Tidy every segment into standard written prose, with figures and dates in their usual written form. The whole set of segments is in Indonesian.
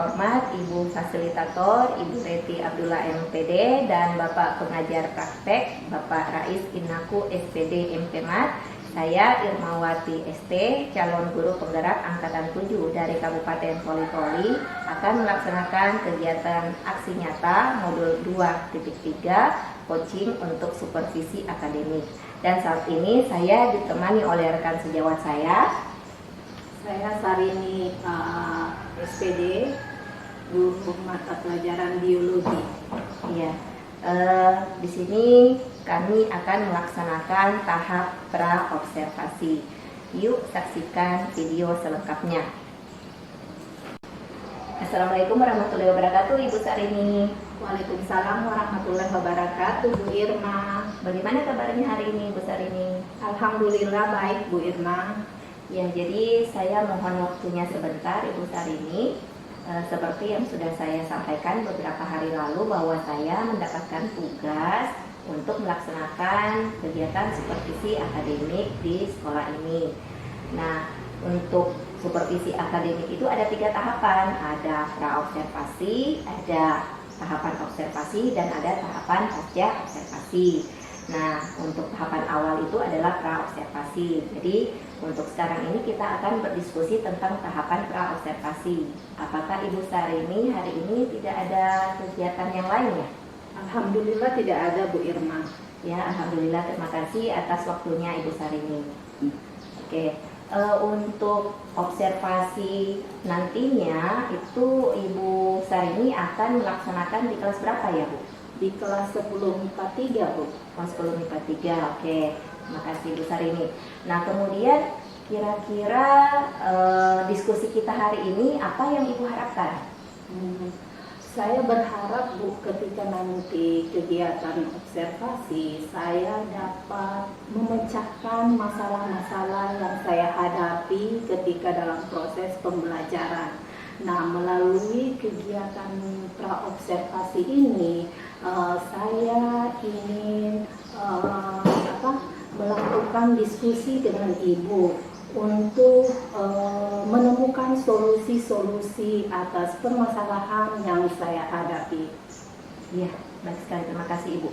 terhormat Ibu Fasilitator, Ibu Reti Abdullah MPD, dan Bapak Pengajar Praktek, Bapak Rais Innaku SPD MPMat. Saya Irmawati ST, calon guru penggerak Angkatan 7 dari Kabupaten Poli-Poli, akan melaksanakan kegiatan aksi nyata modul 2.3 coaching untuk supervisi akademik. Dan saat ini saya ditemani oleh rekan sejawat saya. Saya Sarini SPD, guru mata pelajaran biologi. Iya, di sini kami akan melaksanakan tahap pra-observasi. Yuk saksikan video selengkapnya. Assalamualaikum warahmatullahi wabarakatuh, Ibu Sarini. Waalaikumsalam warahmatullahi wabarakatuh, Bu Irma. Bagaimana kabarnya hari ini, Bu Sarini? Alhamdulillah baik, Bu Irma. Ya, jadi saya mohon waktunya sebentar, Ibu Sarini. Seperti yang sudah saya sampaikan beberapa hari lalu bahwa saya mendapatkan tugas untuk melaksanakan kegiatan supervisi akademik di sekolah ini. Nah, untuk supervisi akademik itu ada 3 tahapan, ada pra-observasi, ada tahapan observasi, dan ada tahapan pasca observasi. Nah, untuk tahapan awal itu adalah pra-observasi. Jadi, untuk sekarang ini kita akan berdiskusi tentang tahapan pra-observasi. Apakah Ibu Sarini hari ini tidak ada kegiatan yang lain ya? Alhamdulillah tidak ada, Bu Irma. Ya, alhamdulillah, terima kasih atas waktunya Ibu Sarini. Oke, untuk observasi nantinya itu Ibu Sarini akan melaksanakan di kelas berapa ya, Bu? Di kelas 10 MIPA 3, Bu. Kelas 10 MIPA 3, oke. Terima kasih Bu Sarini. Nah, kemudian kira-kira diskusi kita hari ini apa yang Ibu harapkan? Saya berharap, Bu, ketika nanti kegiatan observasi, saya dapat memecahkan masalah-masalah yang saya hadapi ketika dalam proses pembelajaran. Nah, melalui kegiatan pra-observasi ini, saya ingin melakukan diskusi dengan Ibu untuk menemukan solusi-solusi atas permasalahan yang saya hadapi. Ya, baik sekali, terima kasih Ibu.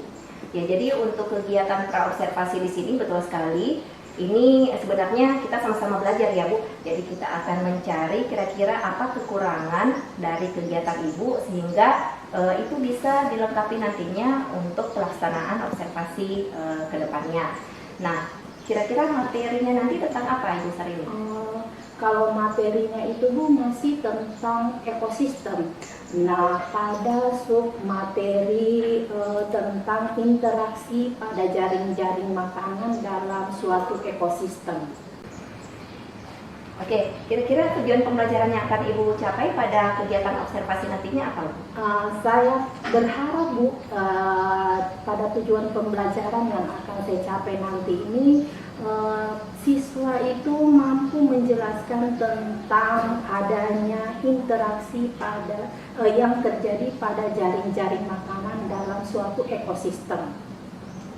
Ya, jadi untuk kegiatan pra-observasi di sini betul sekali. Ini sebenarnya kita sama-sama belajar ya, Bu. Jadi kita akan mencari kira-kira apa kekurangan dari kegiatan Ibu sehingga itu bisa dilengkapi nantinya untuk pelaksanaan observasi ke depannya. Nah, kira-kira materinya nanti tentang apa, Ibu Sarini? Kalau materinya itu, Bu, masih tentang ekosistem. Nah, pada submateri tentang interaksi pada jaring-jaring makanan dalam suatu ekosistem. Oke, kira-kira tujuan pembelajaran yang akan Ibu capai pada kegiatan observasi nantinya apa, Bu? Saya berharap, Bu, pada tujuan pembelajaran yang akan saya capai nanti ini, siswa itu mampu menjelaskan tentang adanya interaksi yang terjadi pada jaring-jaring makanan dalam suatu ekosistem.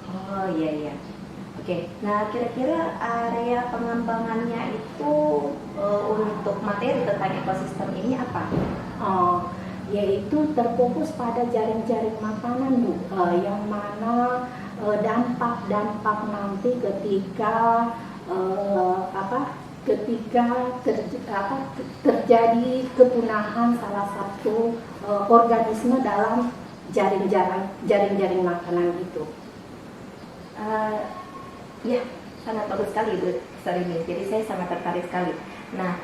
Oh iya iya. Oke, nah kira-kira area pengembangannya itu untuk materi tentang ekosistem ini apa? Yaitu terfokus pada jaring-jaring makanan, Bu, yang mana dampak-dampak nanti ketika terjadi kepunahan salah satu organisme dalam jaring-jaring makanan itu. Ya, sangat bagus sekali Bu Sarini. Jadi saya sangat tertarik sekali. Nah,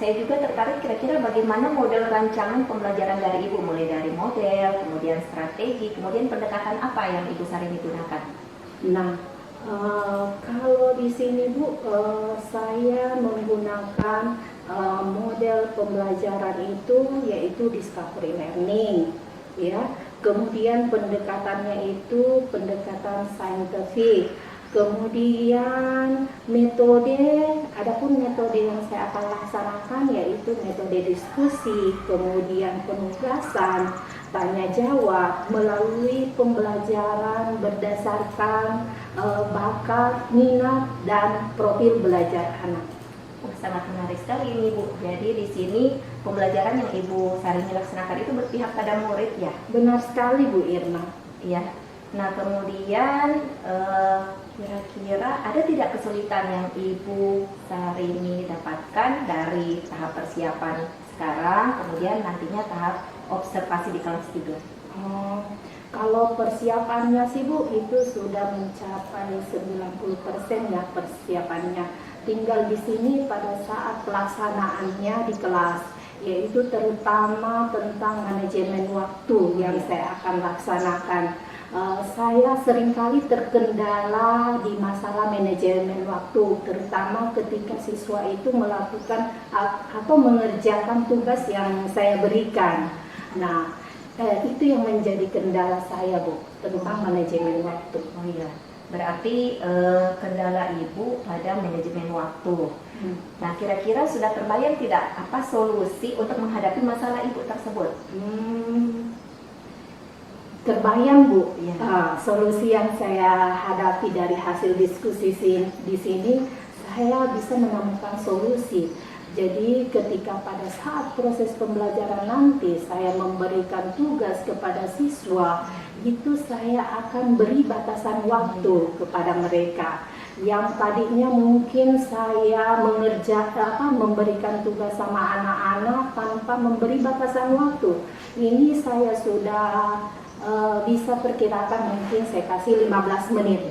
saya juga tertarik kira-kira bagaimana model rancangan pembelajaran dari Ibu, mulai dari model, kemudian strategi, kemudian pendekatan apa yang Ibu Sarini gunakan? Nah, kalau di sini, Bu, saya menggunakan model pembelajaran itu yaitu discovery learning, ya. Kemudian pendekatannya itu pendekatan saintifik. Kemudian adapun metode yang saya akan laksanakan yaitu metode diskusi, kemudian penugasan, tanya jawab melalui pembelajaran berdasarkan bakat, minat, dan profil belajar anak. Sangat menarik sekali ini Bu. Jadi di sini pembelajaran yang Ibu Sarini laksanakan itu berpihak pada murid ya? Benar sekali Bu Irma. Iya. Nah kemudian kira-kira ada tidak kesulitan yang Ibu Sarini dapatkan dari tahap persiapan sekarang, kemudian nantinya tahap observasi di kelas 3? Kalau persiapannya sih Bu, itu sudah mencapai 90% ya persiapannya. Tinggal di sini pada saat pelaksanaannya di kelas, yaitu terutama tentang manajemen waktu yang saya akan laksanakan. Saya seringkali terkendala di masalah manajemen waktu, terutama ketika siswa itu melakukan atau mengerjakan tugas yang saya berikan. Nah, itu yang menjadi kendala saya Bu, tentang manajemen waktu. Oh iya, berarti kendala Ibu pada manajemen waktu. Nah kira-kira sudah terbayang tidak apa solusi untuk menghadapi masalah Ibu tersebut? Terbayang Bu, Ya. solusi yang saya hadapi dari hasil diskusi di sini, saya bisa menemukan solusi. Jadi ketika pada saat proses pembelajaran nanti saya memberikan tugas kepada siswa, itu saya akan beri batasan waktu kepada mereka. Yang tadinya mungkin saya memberikan tugas sama anak-anak tanpa memberi batasan waktu. Ini saya sudah bisa perkirakan mungkin saya kasih 15 menit.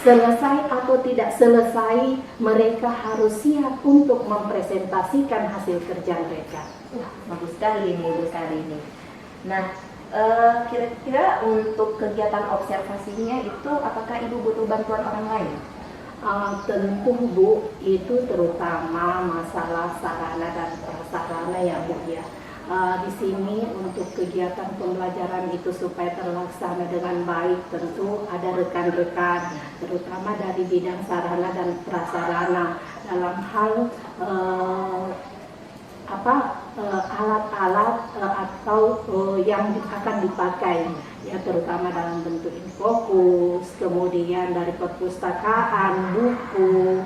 Selesai atau tidak selesai, mereka harus siap untuk mempresentasikan hasil kerja mereka. Wah, bagus sekali ini Ibu Sarini. Nah, kira-kira untuk kegiatan observasinya itu apakah Ibu butuh bantuan orang lain? Tentu Bu, itu terutama masalah sarana dan prasarana ya Bu ya. Di sini untuk kegiatan pembelajaran itu supaya terlaksana dengan baik, tentu ada rekan-rekan, terutama dari bidang sarana dan prasarana dalam hal alat-alat atau yang akan dipakai, ya terutama dalam bentuk infokus, kemudian dari perpustakaan, buku.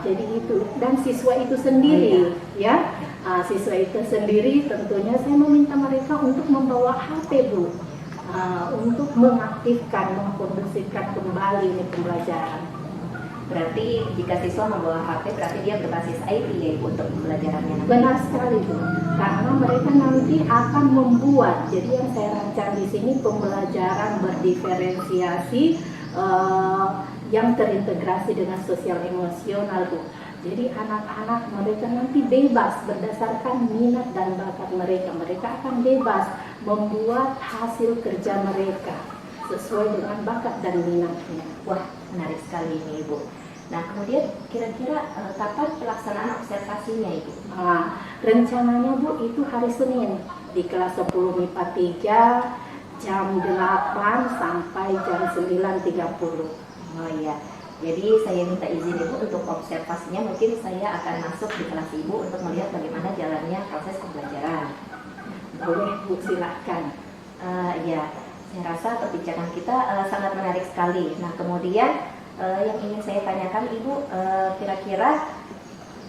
Jadi itu, dan siswa itu sendiri ya, siswa itu sendiri tentunya saya meminta mereka untuk membawa HP Bu, untuk mengaktifkan, mengkondisikan kembali ini pembelajaran. Berarti jika siswa membawa HP berarti dia berbasis IT ya Ibu untuk pembelajarannya nanti? Benar sekali Bu, karena mereka nanti akan membuat, jadi yang saya rancang di sini pembelajaran berdiferensiasi yang terintegrasi dengan sosial emosional Bu. Jadi anak-anak mereka nanti bebas berdasarkan minat dan bakat mereka. Mereka akan bebas membuat hasil kerja mereka sesuai dengan bakat dan minatnya. Wah, menarik sekali ini Ibu. Nah, kemudian kira-kira kapan pelaksanaan observasinya Ibu? Rencananya Bu itu hari Senin di kelas 10 MIPA 3 jam 8 sampai jam 9.30. Oh iya, jadi saya minta izin Ibu untuk observasinya, mungkin saya akan masuk di kelas Ibu untuk melihat bagaimana jalannya proses pembelajaran. Boleh Bu, silahkan. Ya, saya rasa perbincangan kita sangat menarik sekali. Nah kemudian yang ingin saya tanyakan Ibu, kira-kira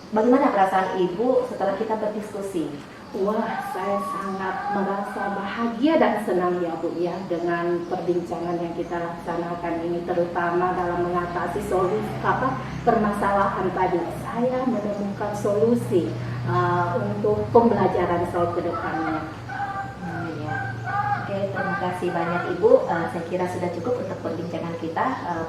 bagaimana perasaan Ibu setelah kita berdiskusi? Wah, saya sangat merasa bahagia dan senang ya Bu ya dengan perbincangan yang kita laksanakan ini, terutama dalam mengatasi permasalahan tadi. Saya menemukan solusi untuk pembelajaran saya ke depannya. Oke, terima kasih banyak Ibu. Saya kira sudah cukup untuk perbincangan kita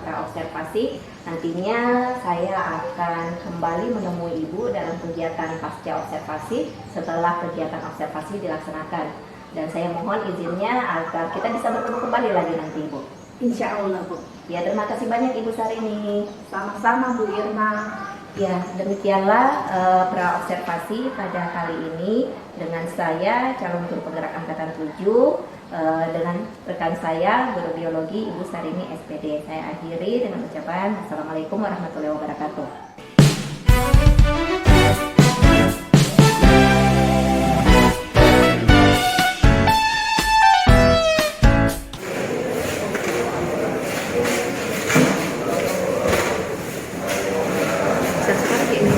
pra-observasi. Nantinya saya akan kembali menemui Ibu dalam kegiatan pasca observasi setelah kegiatan observasi dilaksanakan. Dan saya mohon izinnya agar kita bisa bertemu kembali lagi nanti Ibu. Insya Allah Bu. Ya, terima kasih banyak Ibu Sarini. Sama-sama Bu Irma. Ya, demikianlah pra-observasi pada kali ini dengan saya, calon guru penggerak angkatan 7, dengan rekan saya, guru biologi Ibu Sarini SPD. Saya akhiri dengan ucapan Assalamualaikum warahmatullahi wabarakatuh. Sesuatu ini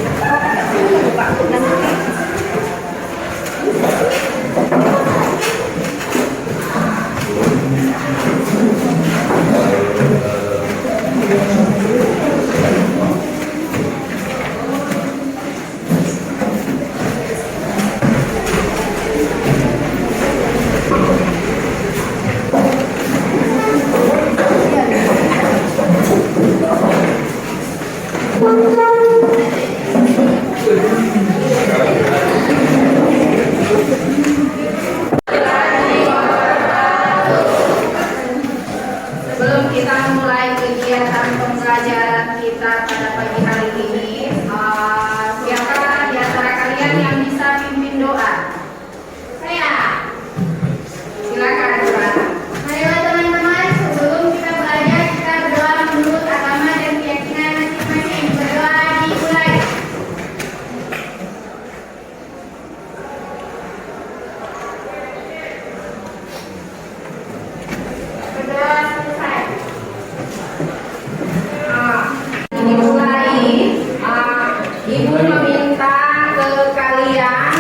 Sebelum kita mulai kegiatan pembelajaran kita pada pagi hari ini, siapa di antara kalian yang bisa pimpin doa? Saya. Silakan doa. Ayo teman-teman, sebelum kita belajar kita berdoa menurut agama dan keyakinan masing-masing. Berdoa dimulai. Berdoa selesai. Dimulai. Ibu meminta ke kalian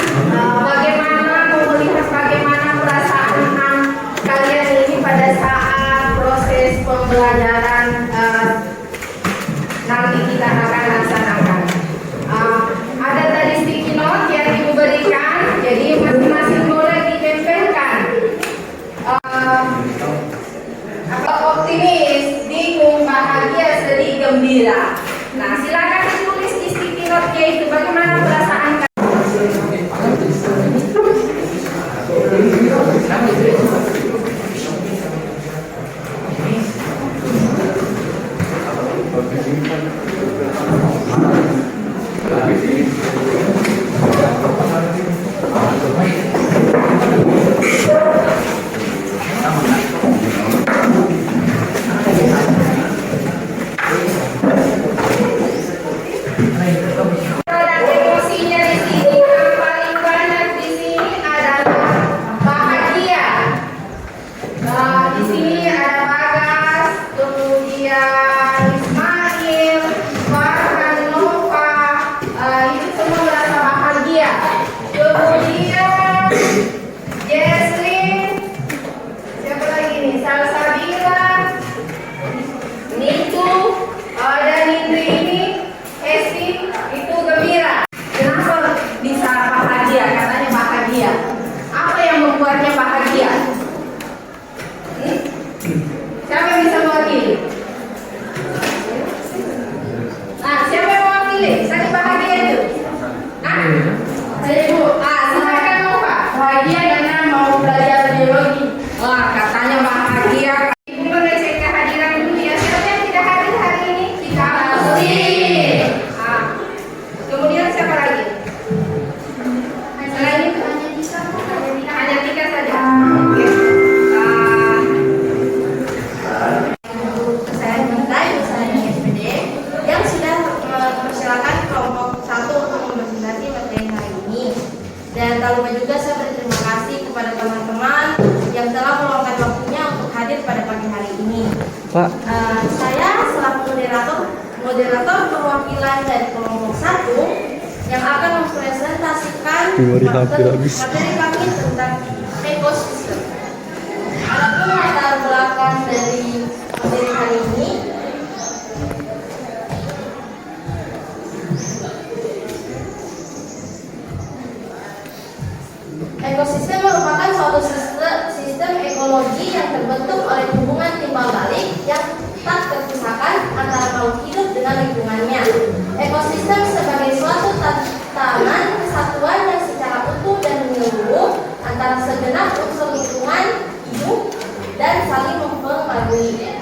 bagaimana melihat bagaimana perasaan kalian ini pada saat proses pembelajaran nanti kita akan laksanakan. Ada tadi sticky note yang ibu berikan, jadi masing-masing boleh ditempelkan. Optimis, bingung, bahagia, sedih, gembira. Nah, silakan ditulis di sticky note itu bagaimana perasaan dan emosinya di sini yang paling banyak di sini adalah bahagia. Di sini ada Bagas, kemudian Ismail, Farhan, Nova, itu semua merasa bahagia. Kemudian Jesslyn, siapa lagi nih? Salsabila, Nitu, dan Indri ini Hesti itu gembira. Kenapa bisa bahagia? Katanya bahagia. Apa yang membuatnya bahagia? Siapa yang bisa mewakili? Siapa yang mewakili? Saya bahagia itu. Saya ibu. Silakan Nova. Bahagia karena mau belajar biologi. Katanya bahagia. Ibu mengecek kehadiran dulu ya. Siapa yang tidak hadir hari ini? Kita Putri. Kemudian siapa lagi? Selain itu hanya tiga saja. Oke. Saya minta misalnya SPD yang sudah mempersilakan kelompok 1 untuk mempresentasi materi hari ini. Dan tak lupa juga saya berterima kasih kepada teman-teman yang telah meluangkan waktunya untuk hadir pada pagi hari ini. Pak. Saya selaku moderator perwakilan dari kelompok 1 yang akan mempresentasikan Memori hampir habis. materi kami tentang ekosistem. Adapun latar belakang dari materi hari ini, ekosistem merupakan suatu sistem ekologi yang terbentuk oleh hubungan timbal balik yang tak terpisahkan antara makhluk hidup dengan lingkungannya. Ekosistem sebagai suatu tatanan kesatuan yang secara utuh dan menyeluruh antara segenap unsur lingkungan hidup dan saling mempengaruhi.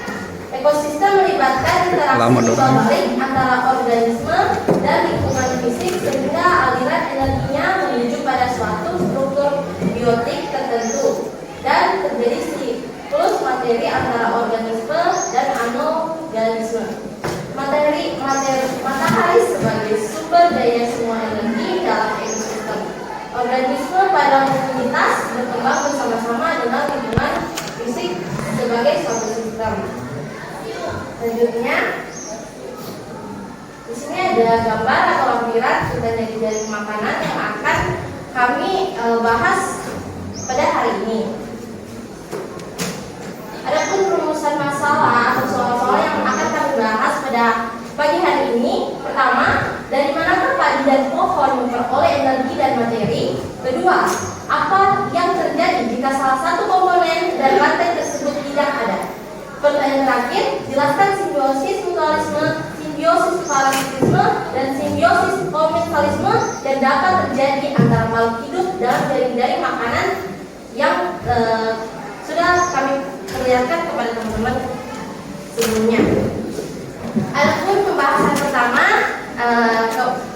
Ekosistem melibatkan interaksi timbal balik antara organisme dan lingkungan fisik sehingga aliran energinya menuju pada suatu struktur biotik tertentu dan terjadi siklus materi antara organisme dan anorganisme. Matahari sebagai sumber daya semua energi dalam ekosistem. Organisme pada komunitas berkembang bersama-sama dengan lingkungan fisik sebagai suatu sistem. Selanjutnya, Di sini ada gambar atau lampiran sudah dari makanan yang akan kami bahas pada hari ini. Adapun rumusan masalah atau soal-soal yang akan kami bahas pada pagi hari ini, pertama, dari manakah padi dan pohon memperoleh energi dan materi? Kedua, apa yang terjadi jika salah satu komponen dari rantai tersebut tidak ada? Pertanyaan terakhir, jelaskan simbiosis mutualisme, simbiosis parasitisme, dan simbiosis komensalisme yang dapat terjadi antara makhluk hidup dalam jaring-jaring makanan yang sudah kami perlihatkan kepada teman-teman sebelumnya. Adapun pembahasan pertama,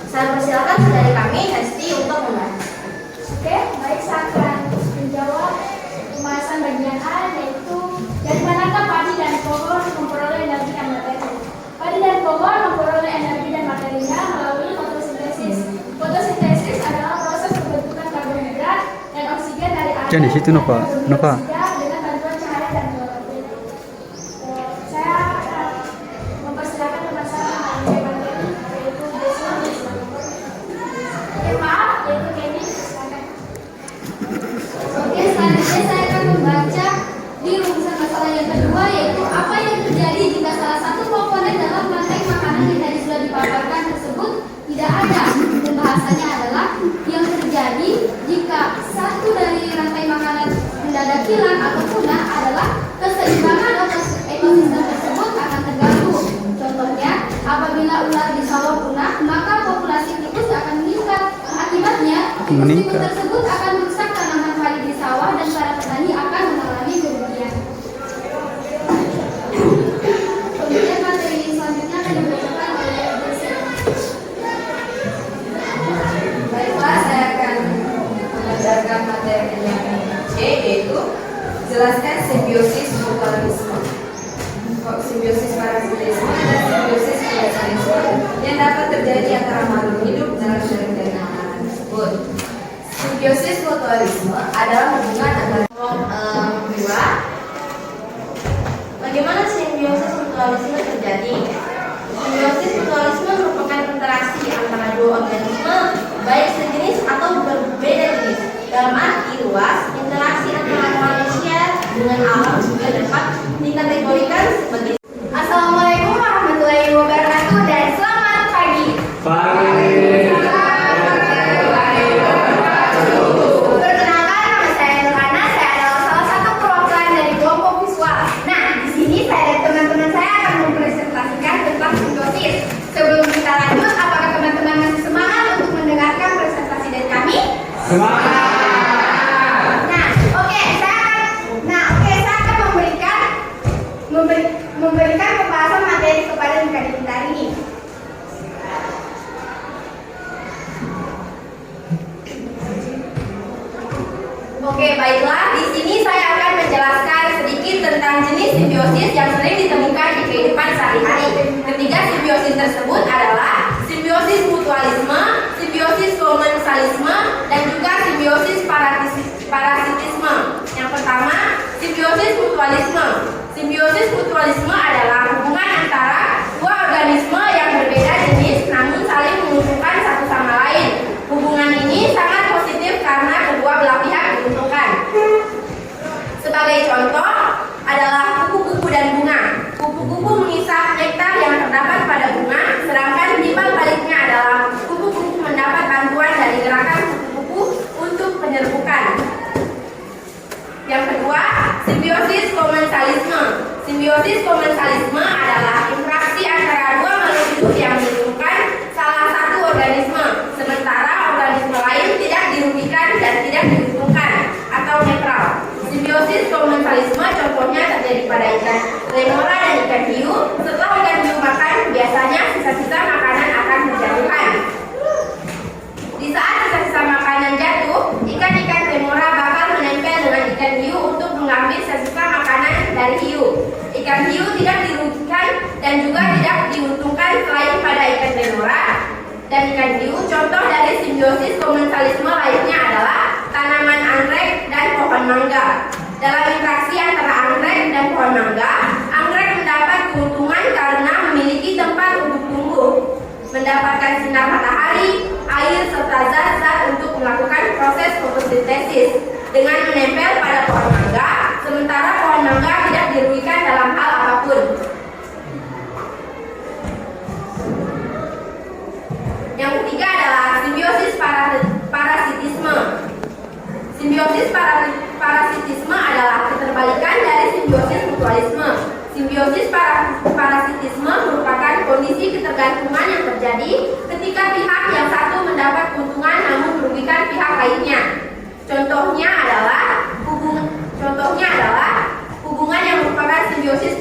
saya persilakan dari kami Hesti untuk membahas. Oke, baik, saya akan menjawab pembahasan bagian A, yaitu dari manakah padi dan pohon memperoleh energi dan materi. Padi dan pohon memperoleh energi dan materinya melalui fotosintesis. Fotosintesis adalah proses pembentukan karbohidrat dan oksigen dari air. Jangan di situ, Nova. Dengan bantuan cahaya dan klorofil. Saya mempersilakan teman saya mengambil materi, yaitu maaf, yaitu Kenny. Silakan. Oke, selanjutnya saya akan membaca di rumusan masalah yang kedua, yaitu apa yang terjadi jika salah satu komponen dalam rantai makanan yang tadi sudah dipaparkan tersebut tidak ada. Dan bahasanya adalah yang terjadi jika satu dari rantai makanan mendadak hilang atau punah adalah keseimbangan ekosistem tersebut akan terganggu. Contohnya, apabila ular di sawah punah, maka populasi tikus akan meningkat. Akibatnya, tikus tersebut akan merusak tanaman padi di sawah dan para petani akan mengalami kerugian. Kemudian materi selanjutnya akan dibacakan oleh Desi. Baiklah, saya akan mengajarkan materi yang C, yaitu jelaskan simbiosis mutualisme, simbiosis parasitisme, dan simbiosis komensalisme yang dapat terjadi antara makhluk hidup dalam jaring-jaring makanan tersebut. Simbiosis mutualisme adalah hubungan antara dua. Bagaimana simbiosis mutualisme terjadi? Simbiosis mutualisme merupakan interaksi antara dua organisme, baik sejenis atau berbeda jenis. Dalam arti luas, interaksi antara manusia dengan alam juga dapat dikategorikan sebagai. Assalamualaikum warahmatullahi wabarakatuh dan selamat pagi. Perkenalkan, nama saya Nurhana. Saya adalah salah satu perwakilan dari kelompok visual. Nah, di sini saya dan teman-teman saya akan mempresentasikan tentang simbiosis. Sebelum kita lanjut, apakah teman-teman masih semangat untuk mendengarkan presentasi dari kami? Semangat! Saya akan memberikan pembahasan materi kepada adik-adik kita hari ini. Oke, baiklah. Di sini saya akan menjelaskan sedikit tentang jenis simbiosis yang sering ditemukan di kehidupan sehari-hari. Ketiga simbiosis tersebut adalah simbiosis mutualisme, simbiosis komensalisme, dan juga simbiosis parasitisme. Yang pertama, simbiosis mutualisme. Simbiosis mutualisme adalah hubungan antara dua organisme yang berbeda jenis namun saling menguntungkan satu sama lain. Hubungan ini sangat positif karena kedua belah pihak diuntungkan. Sebagai contoh adalah kupu-kupu dan bunga. Kupu-kupu mengisap nektar yang terdapat pada bunga, sedangkan timbal baliknya adalah kupu-kupu mendapat bantuan dari gerakan kupu-kupu untuk penyerbukan. Yang kedua, simbiosis komensalisme. Simbiosis komensalisme adalah interaksi antara dua makhluk hidup yang diuntungkan salah satu organisme, sementara organisme lain tidak dirugikan dan tidak diuntungkan atau netral. Simbiosis komensalisme contohnya terjadi pada ikan remora dan ikan hiu. Setelah ikan hiu makan, biasanya sisa-sisa makanan akan dijatuhkan. Di saat sisa-sisa makanan jatuh, ikan-ikan remora bakal menempel dengan ikan hiu untuk mengambil sisa makanan dari hiu. Ikan hiu tidak dirugikan dan juga tidak diuntungkan selain pada ikan remora dan ikan hiu. Contoh dari simbiosis komensalisme lainnya adalah tanaman anggrek dan pohon mangga. Dalam interaksi antara anggrek dan pohon mangga, anggrek mendapat keuntungan karena memiliki tempat untuk tumbuh. mendapatkan sinar matahari, air, serta zat-zat untuk melakukan proses fotosintesis dengan menempel pada pohon mangga, sementara pohon mangga tidak dirugikan dalam hal apapun. Yang ketiga adalah simbiosis parasitisme. Simbiosis parasitisme adalah keterbalikan dari simbiosis mutualisme. Simbiosis parasitisme merupakan kondisi ketergantungan yang terjadi ketika pihak yang satu mendapat keuntungan namun merugikan pihak lainnya. Contohnya adalah hubungan yang merupakan simbiosis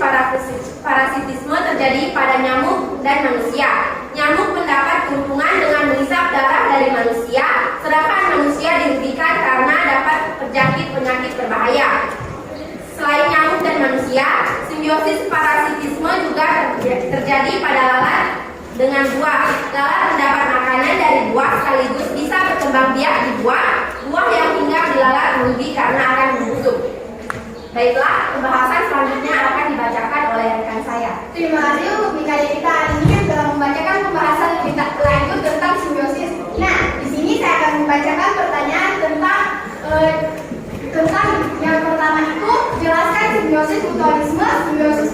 parasitisme terjadi pada nyamuk dan manusia. Nyamuk mendapat keuntungan dengan menghisap darah dari manusia, sedangkan manusia dirugikan karena dapat terjangkit penyakit berbahaya. Selain nyamuk dan manusia, simbiosis parasitisme juga terjadi pada lalat dengan buah. Lalat mendapat makanan dari buah sekaligus bisa berkembang biak di buah. Buah yang tinggal di lalat merugi karena akan membusuk. Baiklah, pembahasan selanjutnya akan dibacakan oleh rekan saya. Terima kasih untuk Mika kita hari ini telah membacakan pembahasan lebih lanjut tentang simbiosis. Nah, di sini saya akan membacakan pertanyaan tentang yang pertama itu, jelaskan simbiosis mutualisme, simbiosis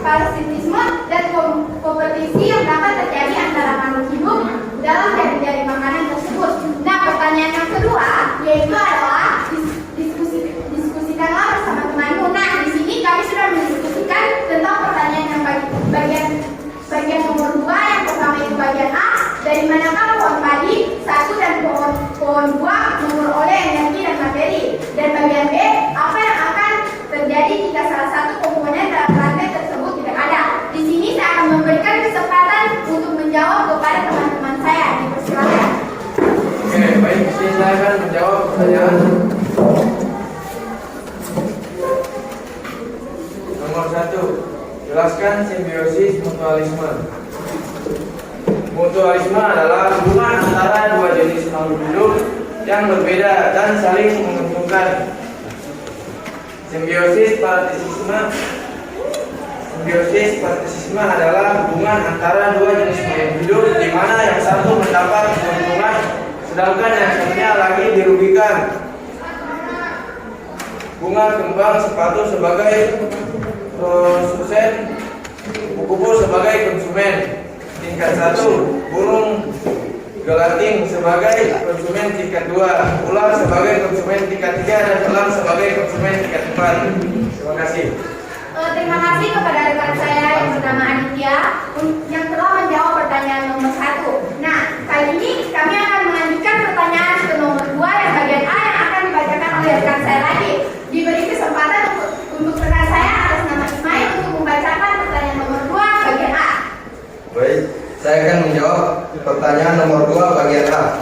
parasitisme, dan kompetisi yang dapat terjadi antara makhluk hidup dalam dari makanan tersebut. Nah, pertanyaan yang kedua yaitu adalah diskusikanlah bersama temanmu. Nah, di sini kami sudah mendiskusikan tentang pertanyaan yang bagian nomor 2. Yang pertama itu bagian A, dari manakah pohon padi satu dan pohon buah memperoleh energi dan materi. Dan bagian B, apa yang akan terjadi jika salah satu komponen dalam rantai tersebut tidak ada. Di sini saya akan memberikan kesempatan untuk menjawab kepada teman-teman saya. Dipersilakan. Oke, baik, saya akan menjawab pertanyaan nomor 1. Jelaskan simbiosis mutualisme. Mutualisme adalah hubungan antara dua jenis makhluk hidup yang berbeda dan saling menguntungkan. Simbiosis parasitisme adalah hubungan antara dua jenis makhluk hidup di mana yang satu mendapat keuntungan sedangkan yang satunya lagi dirugikan. Bunga kembang sepatu sebagai produsen, kupu-kupu sebagai konsumen. Tingkat 1, burung gelatin sebagai konsumen tingkat 2, ular sebagai konsumen tingkat 3, dan elang sebagai konsumen tingkat 4. Terima kasih. Terima kasih kepada rekan saya yang bernama Aditya yang telah menjawab pertanyaan nomor 1. Nah, kali ini kami akan melanjutkan pertanyaan ke nomor 2 yang bagian A yang akan dibacakan oleh rekan saya lagi. Diberi kesempatan untuk rekan saya atas nama Ismail untuk membacakan pertanyaan nomor 2 bagian A. Baik, saya akan menjawab pertanyaan nomor 2 bagian A.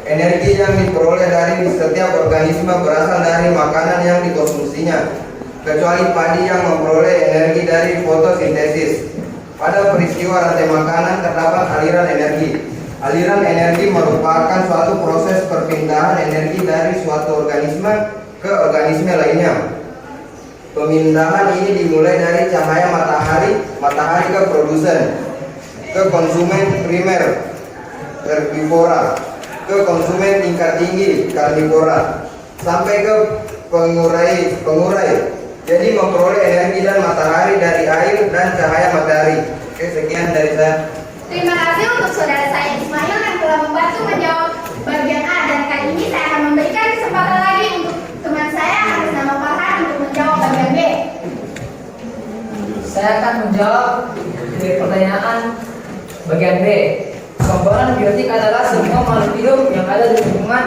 Energi yang diperoleh dari setiap organisme berasal dari makanan yang dikonsumsinya, kecuali padi yang memperoleh energi dari fotosintesis. Pada peristiwa rantai makanan terdapat aliran energi. Aliran energi merupakan suatu proses perpindahan energi dari suatu organisme ke organisme lainnya. Pemindahan ini dimulai dari cahaya matahari ke produsen, ke konsumen primer herbivora, ke konsumen tingkat tinggi karnivora, sampai ke pengurai. Jadi memperoleh energi dan matahari dari air dan cahaya matahari. Oke, sekian dari saya. Terima kasih untuk saudara saya Ismail yang telah membantu menjawab bagian A, dan kali ini saya akan memberikan kesempatan lagi untuk teman saya atas nama Farhan untuk menjawab bagian B. Saya akan menjawab dari pertanyaan bagian B. Komponen biotik adalah semua makhluk hidup yang ada di lingkungan.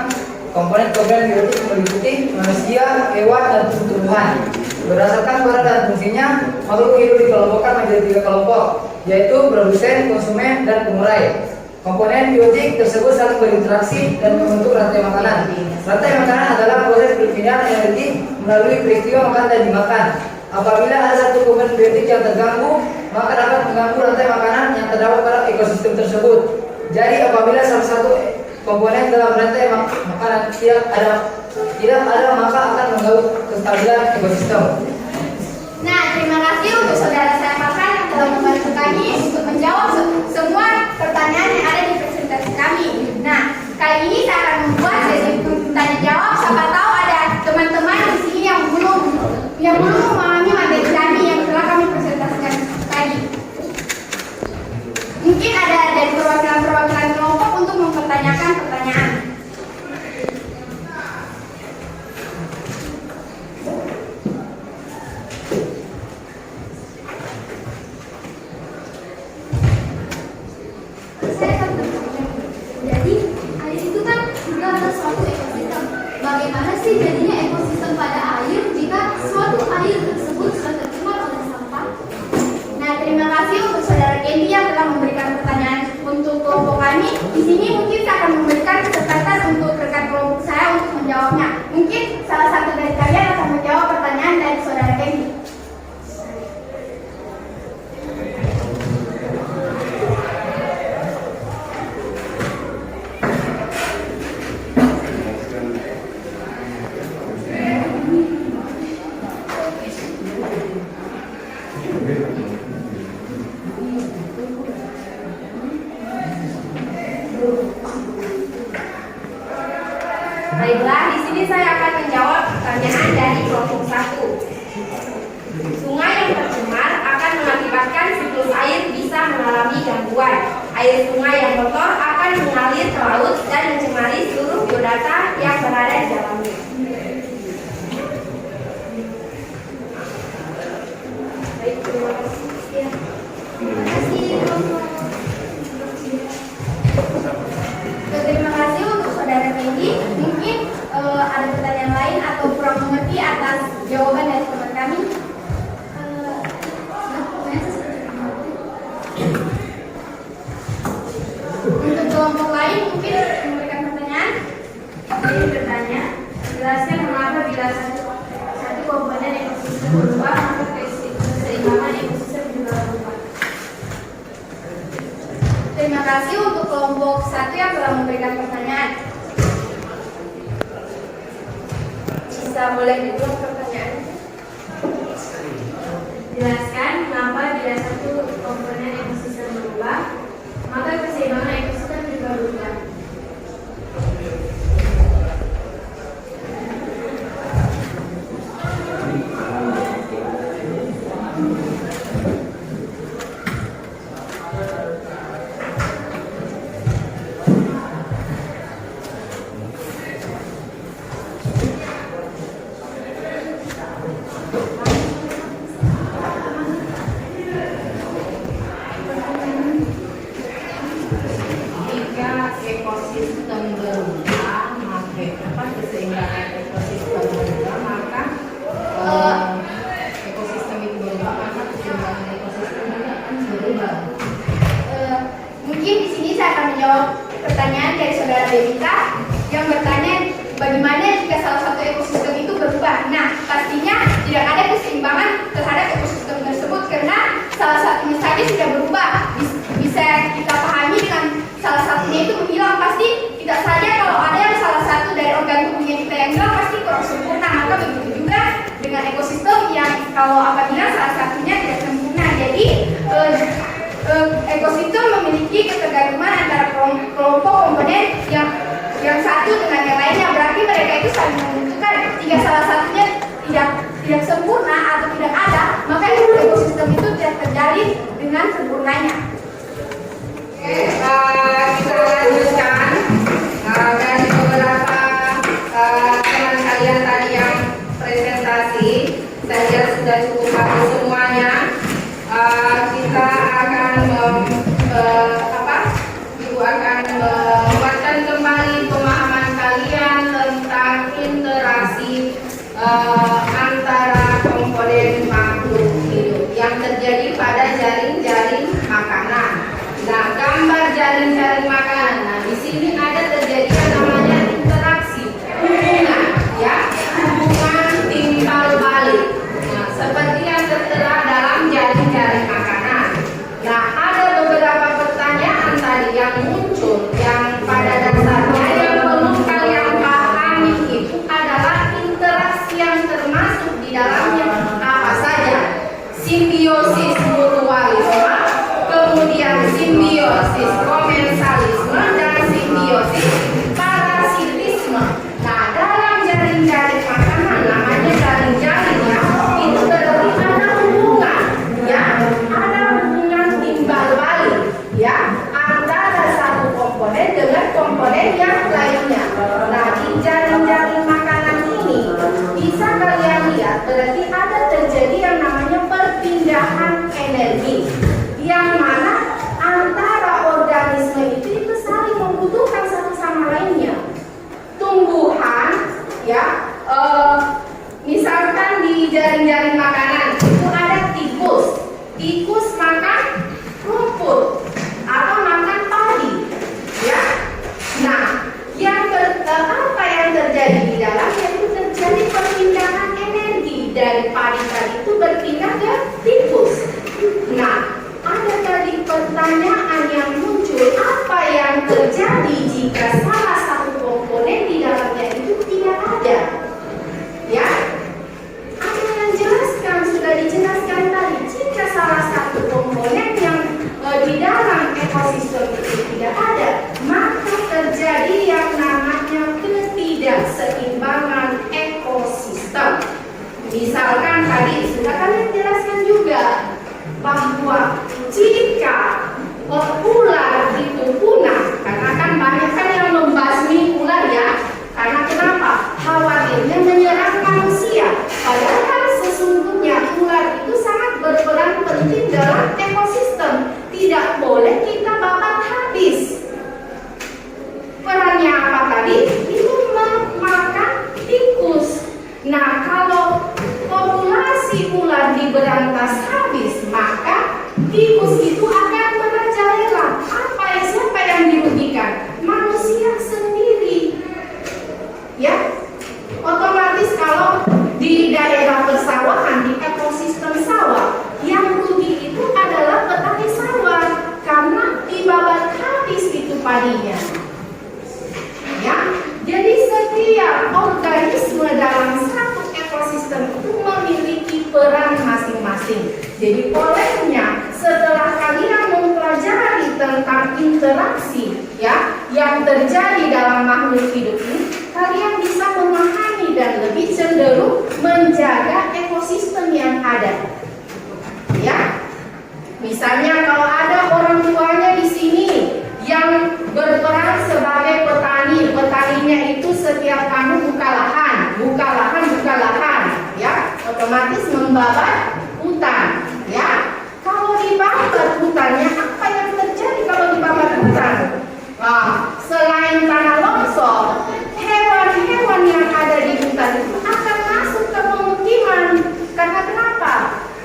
Komponen biotik meliputi manusia, hewan, dan tumbuhan. Berdasarkan peran dan fungsinya, makhluk hidup dikelompokkan menjadi 3 kelompok, yaitu produsen, konsumen, dan pengurai. Komponen biotik tersebut saling berinteraksi dan membentuk rantai makanan. Rantai makanan adalah proses perpindahan energi melalui peristiwa makan dan dimakan. Apabila ada satu komponen biotik yang terganggu, maka dapat mengganggu rantai makanan yang terdapat pada ekosistem tersebut. Jadi apabila salah satu komponen dalam rantai makanan tidak ada, maka akan mengganggu kestabilan ekosistem. Nah, terima kasih untuk saudara saya Farhan yang telah membantu kami untuk menjawab semua pertanyaan Kali ini saya akan membuat sesi tanya jawab. Siapa tahu ada teman-teman di sini yang belum memahami materi kami yang telah kami presentasikan tadi. Mungkin ada dari perwakilan kelompok untuk mempertanyakan pertanyaan. Saya akan bertanya. Jadi, air itu kan juga adalah suatu ekosistem. Bagaimana sih jadinya ekosistem pada air jika suatu air tersebut sudah tercemar oleh sampah? Nah, terima kasih untuk saudara Candy yang telah memberikan pertanyaan untuk kelompok kami. Di sini mungkin saya akan memberikan kesempatan untuk rekan kelompok saya untuk menjawabnya. Mungkin salah satu dari kalian akan menjawab pertanyaan dari saudara Candy. Baiklah, di sini saya akan menjawab pertanyaan dari kelompok 1. Sungai yang tercemar akan mengakibatkan siklus air bisa mengalami gangguan. Air sungai yang kotor akan mengalir ke laut dan mencemari seluruh biodata yang berada di dalamnya. Baik, terima kasih. Terima kasih. Terima kasih untuk saudara Candy. Mungkin ada pertanyaan lain atau kurang mengerti atas jawaban dari teman kami. Untuk kelompok lain mungkin memberikan pertanyaan. Saya bertanya, jelaskan mengapa bila satu komponen ekosistem berubah maka keseimbangan ekosistem juga berubah. Terima kasih untuk kelompok 1 yang telah memberikan pertanyaan. Bisa mulai dibuat pertanyaan. Jelaskan mengapa bila satu komponen ekosistem berubah maka keseimbangan ekosistem juga berubah. Ekosistem berubah, maka keseimbangan ekosistem berubah, maka ekosistem itu berubah, maka keseimbangan ekosistem juga akan berubah. Mungkin di sini saya akan menjawab pertanyaan dari saudara Devita yang bertanya bagaimana jika salah satu ekosistem itu berubah. Nah, pastinya tidak ada keseimbangan terhadap ekosistem tersebut karena salah satunya saja sudah berubah. Bisa kita pahami dengan salah satunya itu menghilang, pasti tidak saja kalau ada yang salah satu dari organ tubuhnya kita yang hilang pasti kurang sempurna. Maka begitu juga dengan ekosistem yang kalau apabila salah satunya tidak sempurna. Jadi ekosistem memiliki ketergantungan antara kelompok komponen yang satu dengan yang lainnya. Berarti mereka itu saling membutuhkan. Jika salah satunya tidak sempurna atau tidak ada, maka ekosistem itu tidak terjalin dengan sempurnanya. Oke, kita lanjutkan dari beberapa teman kalian tadi yang presentasi. Saya lihat sudah cukup bagus semuanya. Kita akan Ibu akan menguatkan kembali pemahaman kalian tentang interaksi antara komponen makhluk hidup yang terjadi pada jaring-jaring makanan. Nah, gambar jaring-jaring makanan. Nah, di sini ada terjadi yang namanya interaksi, hubungan, ya, hubungan timbal balik. Nah, seperti yang tertera dalam jaring-jaring makanan. Nah, ada beberapa pertanyaan tadi yang muncul yang pada dasarnya yang perlu kalian pahami itu adalah interaksi yang termasuk terjadi jika salah satu komponen di dalamnya itu tidak ada? Ya, ada yang jelaskan, sudah dijelaskan tadi. Jika salah satu komponen yang di dalam ekosistem itu tidak ada, maka terjadi yang namanya ketidakseimbangan ekosistem. Misalkan tadi sudah kalian jelaskan juga bahwa jika ular itu punah, karena kan banyak kan yang membasmi ular ya, karena kenapa? Khawatirnya menyerang manusia. Padahal sesungguhnya ular itu sangat berperan penting dalam ekosistem. Tidak boleh kita babat habis. Perannya apa tadi? Itu memakan tikus. Nah, kalau populasi ular diberantas habis, maka tikus itu akan merajalela. Siapa yang dirugikan? Manusia sendiri. Ya, otomatis kalau di daerah persawahan, di ekosistem sawah, yang rugi itu adalah petani sawah karena dibabat habis itu padinya. Ya, jadi setiap organisme dalam satu ekosistem itu memiliki peran masing-masing. Jadi olehnya setelah kalian mempelajari tentang interaksi ya yang terjadi dalam makhluk hidup ini, kalian bisa memahami dan lebih cenderung menjaga ekosistem yang ada. Ya, misalnya kalau ada orang tuanya di sini yang berperan sebagai petani, petaninya itu setiap tahun buka lahan, ya, otomatis membabat hutan, ya. Kalau dibabat hutannya, apa yang terjadi kalau dibabat hutan? Nah, selain tanah longsor, hewan-hewan yang ada di hutan itu akan masuk ke pemukiman. Karena kenapa?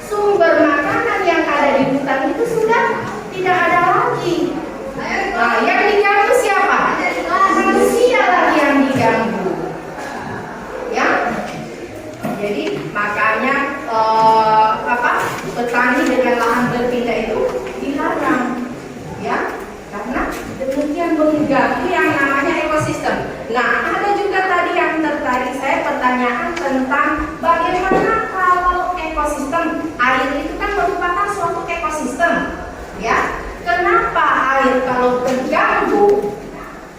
Sumber makanan yang ada di hutan itu sudah tidak ada lagi. Nah, yang diganggu siapa? Manusia lagi yang diganggu. Ya. Jadi makanya petani dengan lahan berpindah itu dilarang. Ya. Karena demikian mengganggu yang namanya ekosistem. Nah, ada juga tadi yang tertarik saya pertanyaan tentang bagaimana kalau ekosistem air itu kan merupakan suatu ekosistem. Ya. Kenapa air kalau terganggu?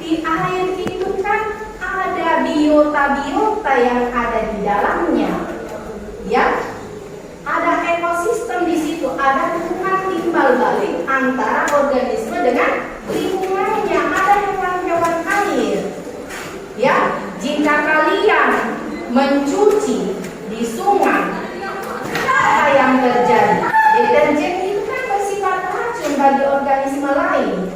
Di air itu kan ada biota-biota yang ada di dalamnya. Ya. Ada ekosistem di situ, ada hubungan timbal balik antara organisme dengan lingkungannya, ada hewan-hewan air. Ya, jika kalian mencuci di sungai, apa yang terjadi? Deterjen itu kan bersifat racun bagi organisme lain.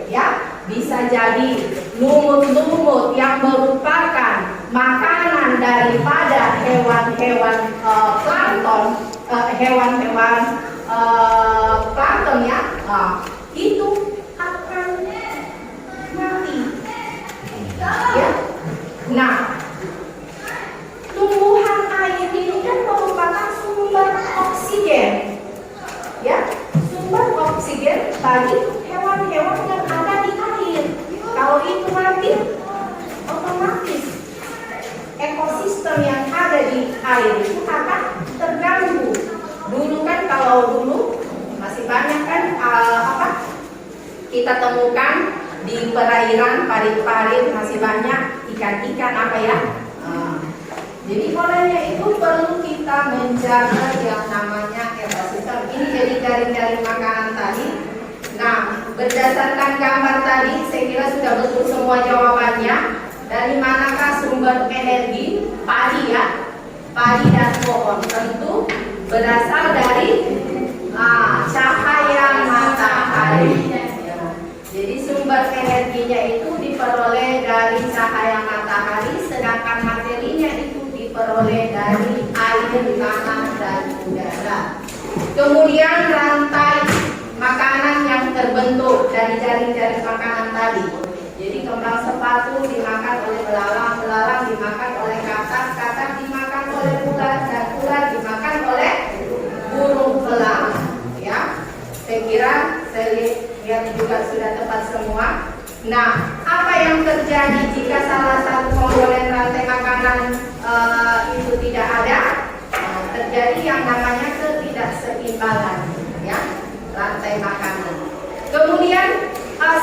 Ya, bisa jadi lumut-lumut yang merupakan makanan daripada hewan-hewan plankton, plankton ya, itu akan mati. Ya. Nah, tumbuhan air ini kan merupakan sumber oksigen. Ya, sumber oksigen bagi hewan-hewan yang ada di air. Kalau itu mati, otomatis ekosistem yang ada di air itu akan terganggu. Dulu kan, kalau dulu masih banyak kan kita temukan di perairan parit-parit masih banyak ikan-ikan apa ya. Jadi olehnya itu perlu kita menjaga yang namanya ekosistem. Ini jadi jaring-jaring makanan tadi. Nah, berdasarkan gambar tadi, saya kira sudah betul semua jawabannya. Dari manakah sumber energi? Padi ya, padi dan pohon. Tentu berasal dari cahaya matahari. Jadi sumber energinya itu diperoleh dari cahaya matahari, sedangkan materinya itu diperoleh dari air, tanah, dan udara. Kemudian rantai makanan yang terbentuk dari jaring-jaring makanan tadi. Jadi kembang sepatu dimakan oleh belalang, belalang dimakan oleh katak, katak dimakan oleh ular, dan ular dimakan oleh burung elang. Ya, saya kira saya lihat juga sudah tepat semua. Nah, apa yang terjadi jika salah satu komponen rantai makanan itu tidak ada? Terjadi yang namanya ketidakseimbangan, ya, rantai makanan. Kemudian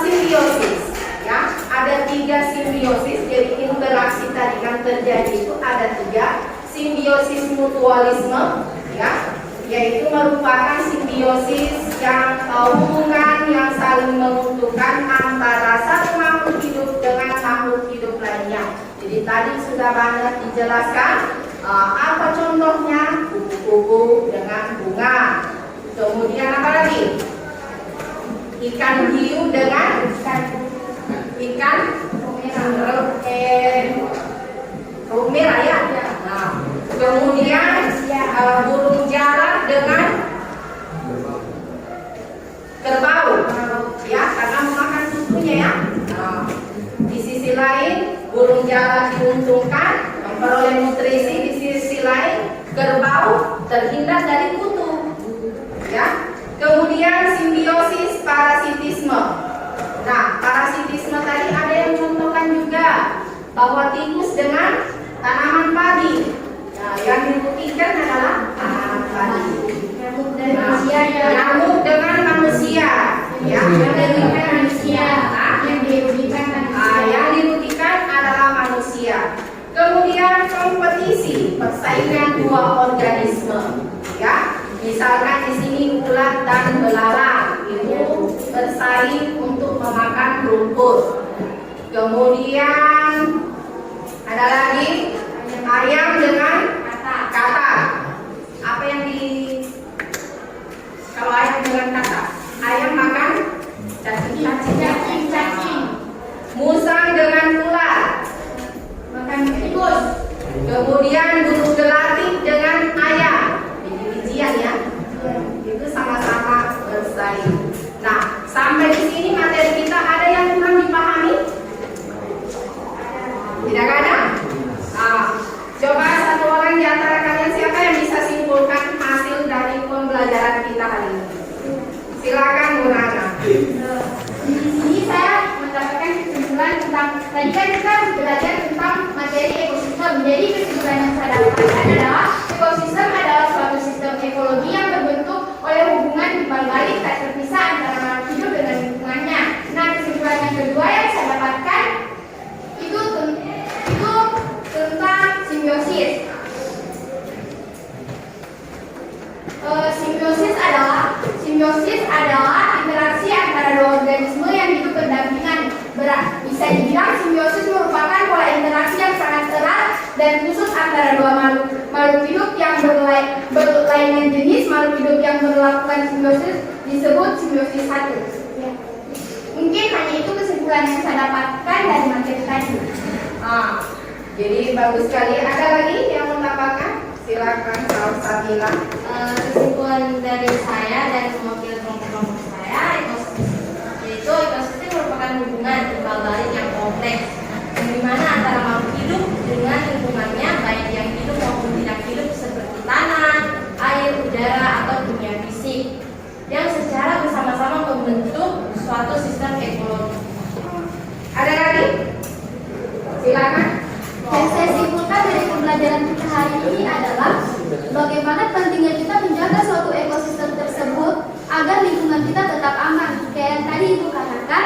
simbiosis, ya, ada 3 simbiosis. Jadi interaksi tadi yang terjadi itu ada 3. Simbiosis mutualisme, ya, yaitu merupakan simbiosis yang hubungan yang saling menguntungkan antara satu makhluk hidup dengan makhluk hidup lainnya. Jadi tadi sudah banyak dijelaskan apa contohnya, kupu-kupu dengan bunga. Kemudian apa lagi? Ikan hiu dengan ikan ruang merah, ya. Nah, kemudian burung jalak dengan kerbau, ya, karena memakan kukunya, ya. Nah, di sisi lain burung jalak diuntungkan memperoleh nutrisi, di sisi lain kerbau terhindar dari kutu, ya. Kemudian simbiosis parasitisme. Nah, parasitisme tadi ada yang mencontohkan juga bahwa tikus dengan tanaman padi. Nah, yang dibuktikan adalah tanaman padi. Nyamuk dari manusia ya. Nyamuk dengan manusia, ya. Yang manusia. Yang dirugikan manusia. Yang dirugikan adalah manusia. Kemudian kompetisi, persaingan 2 organisme, ya. Misalkan di sini ulat dan belalang itu bersaing untuk memakan rumput. Kemudian ada lagi ayam dengan katak. Apa yang kalau ayam dengan katak? Ayam makan cacing. Musang dengan ular makan tikus. Kemudian burung gelatik dengan ayam, biji-bijian, ya. Itu sama-sama bersaing. Nah, sampai di sini materi kita ada yang kurang dipahami? Tidak ada? Nah, coba satu orang di antara kalian siapa yang bisa simpulkan hasil dari pembelajaran kita hari ini? Silakan, Bu Nana. Di sini saya mendapatkan kesimpulan tentang tadi kan kita belajar tentang materi ekosistem. Jadi kesimpulan yang saya dapatkan adalah ekosistem adalah suatu sistem ekologi yang terbentuk oleh hubungan timbal balik tak terpisah antara makhluk hidup dengan lingkungannya. Nah, kesimpulan yang kedua yang saya dapatkan itu tentang simbiosis. Simbiosis adalah interaksi antara 2 organisme yang hidup berdampingan. Bisa dibilang simbiosis merupakan pola interaksi yang sangat erat dan khusus antara 2 makhluk hidup yang berlainan jenis. Makhluk hidup yang melakukan simbiosis disebut simbiosis satu. Mungkin hanya itu kesimpulan yang saya dapatkan dari materi tadi. Jadi bagus sekali. Ada lagi yang mau tambahkan? Silakan, Saudara Sabila. Kesimpulan dari saya dan mewakili kelompok saya, ekosistem merupakan hubungan timbal balik yang kompleks, di mana antara makhluk hidup dengan lingkungannya, baik yang hidup maupun tidak hidup seperti tanah, air, udara, atau dunia fisik, yang secara bersama-sama membentuk suatu sistem ekologi. Ada lagi? Silakan. Yang saya simpulkan dari pembelajaran kita hari ini adalah bagaimana pentingnya kita menjaga suatu ekosistem tersebut agar lingkungan kita tetap aman. Kayak yang tadi Ibu katakan,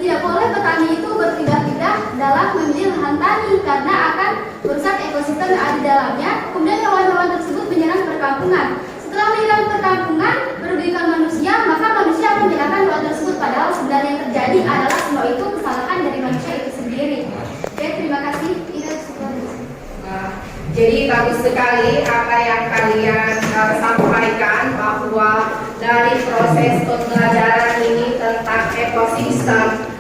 tidak boleh petani itu berpindah-pindah dalam memilih lahan tani karena akan merusak ekosistem yang ada di dalamnya. Kemudian hewan-hewan tersebut menyerang perkampungan. Setelah menyerang perkampungan, merugikan manusia, maka manusia akan menyerahkan hewan tersebut. Padahal sebenarnya yang terjadi adalah semua itu kesalahan dari manusia itu sendiri. Oke, terima kasih. Jadi bagus sekali apa yang kalian sampaikan, bahwa dari proses pembelajaran ini tentang ekosistem,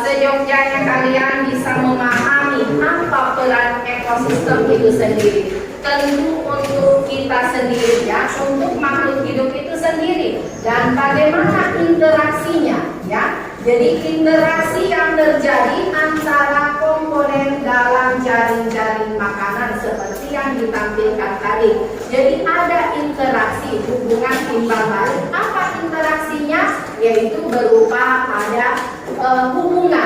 sejauhnya kalian bisa memahami apa peran ekosistem itu sendiri. Tentu untuk kita sendiri, ya, untuk makhluk hidup itu sendiri, dan bagaimana interaksinya, ya. Jadi interaksi yang terjadi antara komponen dalam jaring-jaring makanan seperti yang ditampilkan tadi. Jadi ada interaksi, hubungan timbal balik. Apa interaksinya? Yaitu berupa ada hubungan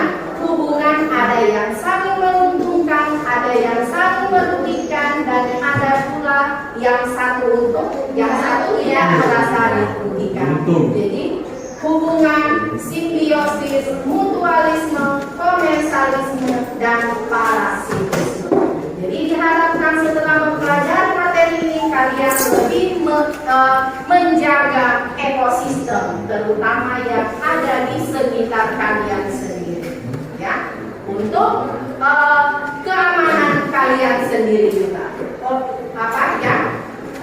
tidak merasa dirugikan. Jadi hubungan simbiosis, mutualisme, komensalisme, dan parasitisme. Jadi diharapkan setelah mempelajari materi ini kalian lebih menjaga ekosistem, terutama yang ada di sekitar kalian sendiri, ya, untuk keamanan kalian sendiri juga.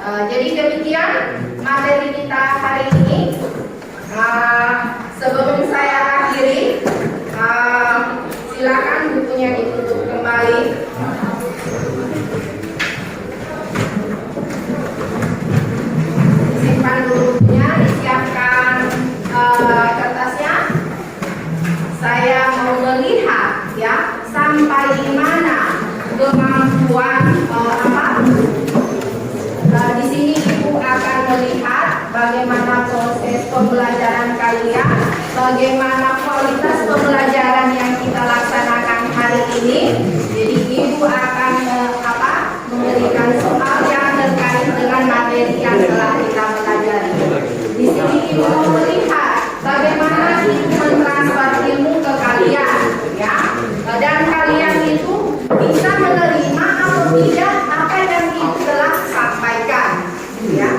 Jadi demikian materi kita hari ini. Sebelum saya akhiri, silakan bukunya ditutup kembali. Simpan dulu bukunya, disiapkan kertasnya. Saya mau melihat ya sampai di mana kemampuan di sini Ibu akan melihat bagaimana proses pembelajaran kalian, bagaimana kualitas pembelajaran yang kita laksanakan hari ini. Jadi Ibu akan memberikan soal yang terkait dengan materi yang telah kita pelajari. Di sini Ibu mau melihat bagaimana Ibu mentransfer ilmu ke kalian, ya, dan kalian itu bisa menerima atau tidak apa yang Ibu telah sampaikan, ya.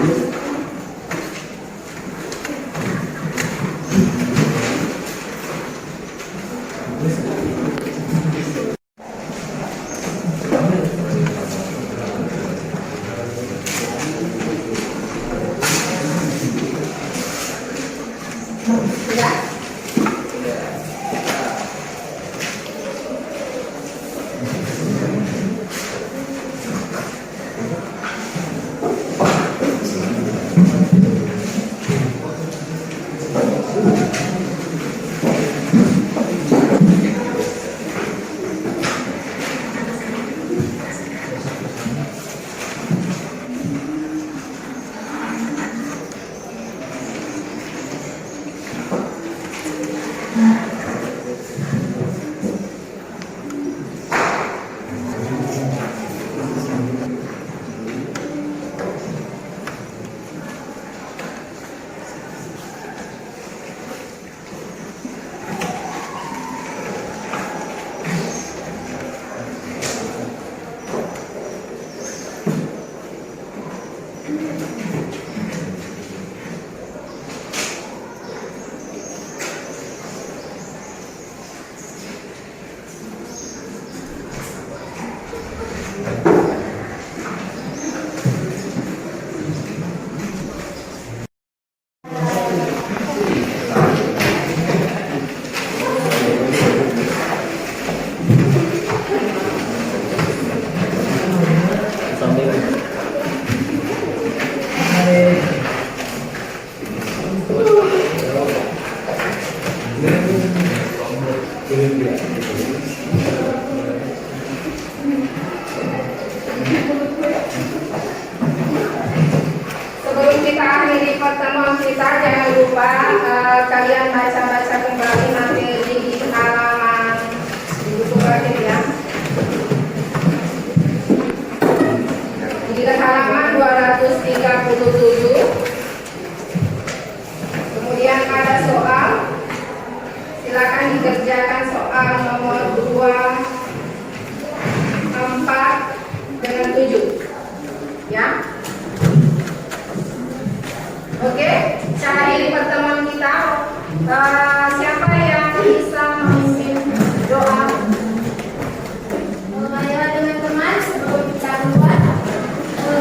Sebelum kita akhiri pertemuan kita, jangan lupa kalian baca-baca kembali materi di halaman di buku praktik ya. Di halaman 237. Kemudian ada soal. Silakan dikerjakan soal nomor 2, 4 dengan 7. Ya. Oke, cara ini pertemuan kita. Siapa yang bisa memimpin doa? Marilah teman-teman, sebelum kita keluar,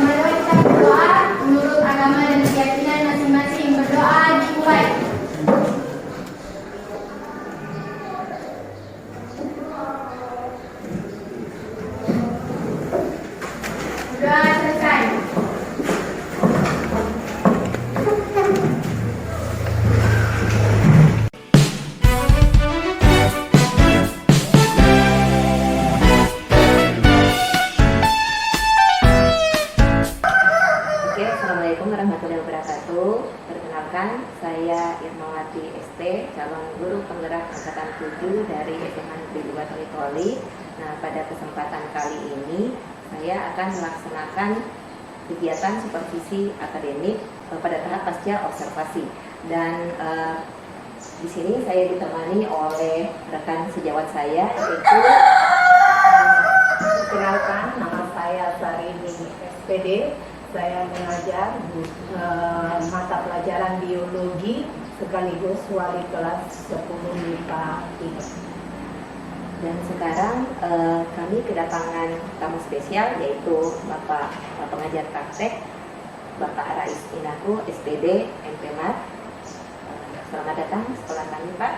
marilah kita berdoa menurut agama dan keyakinan masing-masing. Berdoa dimulai. Doa selesai. Assalamualaikum warahmatullahi wabarakatuh. Perkenalkan, saya Irmawati ST, calon guru penggerak angkatan 7 dari SMA Negeri 2 Toli-Toli. Nah, pada kesempatan kali ini saya akan melaksanakan kegiatan supervisi akademik pada tahap pasca observasi. Dan di sini saya ditemani oleh rekan sejawat saya, yaitu perkenalkan, nama saya Sarini SPD. Saya mengajar mata pelajaran biologi sekaligus wali kelas 10 MIPA 3. Dan sekarang kami kedatangan tamu spesial, yaitu Bapak pengajar praktek, Bapak Rais Inaku, SPD, MPMAT. Selamat datang di sekolah kami, Pak.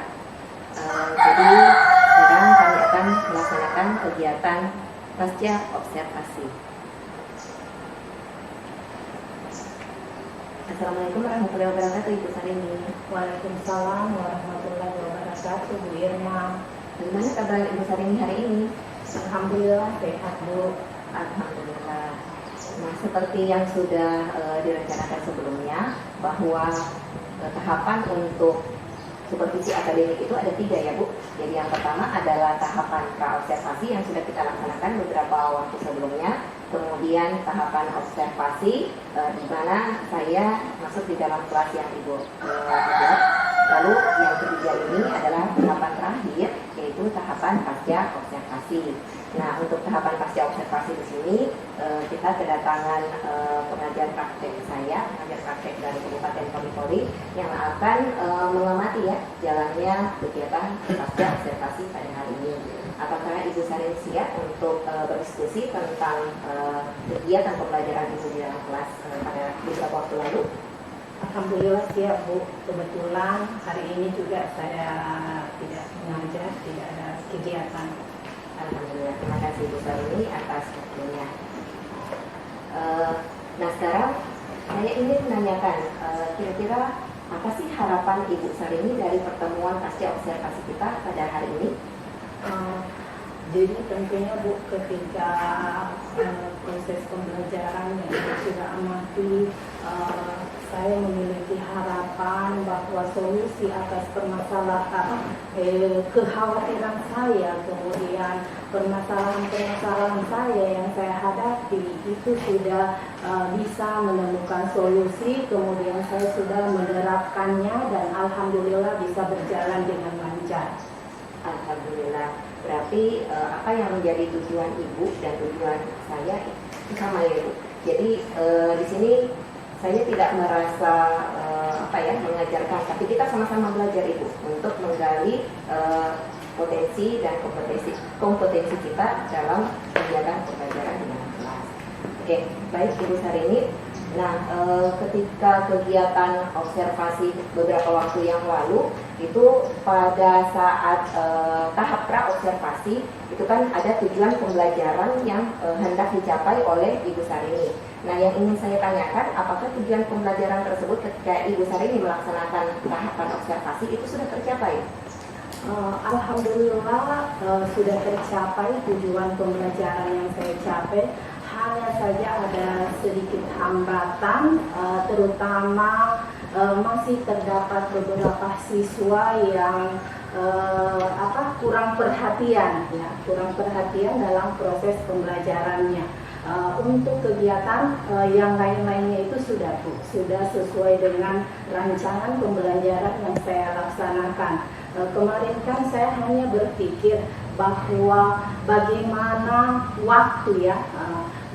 Jadi sekarang kami akan melaksanakan kegiatan pasca observasi. Assalamualaikum warahmatullahi wabarakatuh, Ibu Sarini. Waalaikumsalam warahmatullahi wabarakatuh, Bu Irma. Bagaimana kabar Ibu Sarini hari ini? Alhamdulillah sehat, Bu. Alhamdulillah. Nah, seperti yang sudah direncanakan sebelumnya, bahwa tahapan untuk supervisi akademik itu ada 3 ya, Bu. Jadi yang pertama adalah tahapan pra-observasi yang sudah kita laksanakan beberapa waktu sebelumnya. Kemudian tahapan observasi di mana saya masuk di dalam kelas yang Ibu ajar. Lalu yang ketiga ini adalah tahapan terakhir, yaitu tahapan pasca observasi. Nah, untuk tahapan pasca observasi di sini kita kedatangan pengajar praktek saya, pengajar praktek dari Kabupaten Pori yang akan mengamati ya jalannya kegiatan pasca observasi pada hari ini. Apakah Ibu Sarini siap untuk berdiskusi tentang kegiatan pembelajaran Ibu di dalam kelas pada beberapa waktu lalu? Alhamdulillah siap, Bu. Kebetulan hari ini juga saya tidak mengajar, tidak ada kegiatan. Alhamdulillah, terima kasih Ibu Sarini atas waktunya. Nah, sekarang saya ingin menanyakan kira-kira apa sih harapan Ibu Sarini dari pertemuan pasca observasi kita pada hari ini? Jadi tentunya, Bu, ketika proses pembelajaran yang kita sudah amati, saya memiliki harapan bahwa solusi atas permasalahan kekhawatiran saya, kemudian permasalahan-permasalahan saya yang saya hadapi itu sudah bisa menemukan solusi, kemudian saya sudah menerapkannya dan alhamdulillah bisa berjalan dengan lancar. Alhamdulillah. Berarti apa yang menjadi tujuan Ibu dan tujuan saya itu sama ya, Ibu. Jadi di sini saya tidak merasa mengajarkan, tapi kita sama-sama belajar, Ibu, untuk menggali potensi dan kompetensi kita dalam kegiatan pembelajaran di dalam kelas. Oke, baik Ibu Sarini. Nah, ketika kegiatan observasi beberapa waktu yang lalu itu pada saat tahap pra-observasi itu kan ada tujuan pembelajaran yang hendak dicapai oleh Ibu Sarini. Nah, yang ingin saya tanyakan, apakah tujuan pembelajaran tersebut ketika Ibu Sarini melaksanakan tahapan observasi itu sudah tercapai? Alhamdulillah sudah tercapai tujuan pembelajaran yang saya capai. Hanya saja ada sedikit hambatan, terutama masih terdapat beberapa siswa yang kurang perhatian, kurang perhatian dalam proses pembelajarannya. Untuk kegiatan yang lain-lainnya itu sudah sesuai dengan rancangan pembelajaran yang saya laksanakan. Kemarin kan saya hanya berpikir bahwa bagaimana waktu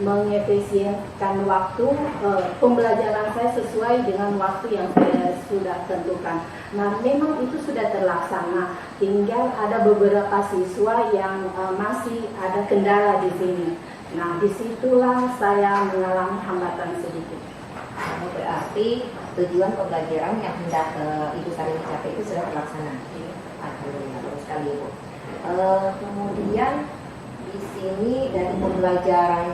mengefisienkan waktu, pembelajaran saya sesuai dengan waktu yang saya sudah tentukan. Nah, memang itu sudah terlaksana. Tinggal ada beberapa siswa yang masih ada kendala di sini. Nah, disitulah saya mengalami hambatan sedikit. Berarti tujuan pembelajaran yang hendak Ibu Sarini capai itu sudah terlaksana. Alhamdulillah, bagus sekali, Ibu. Kemudian di sini dari pembelajaran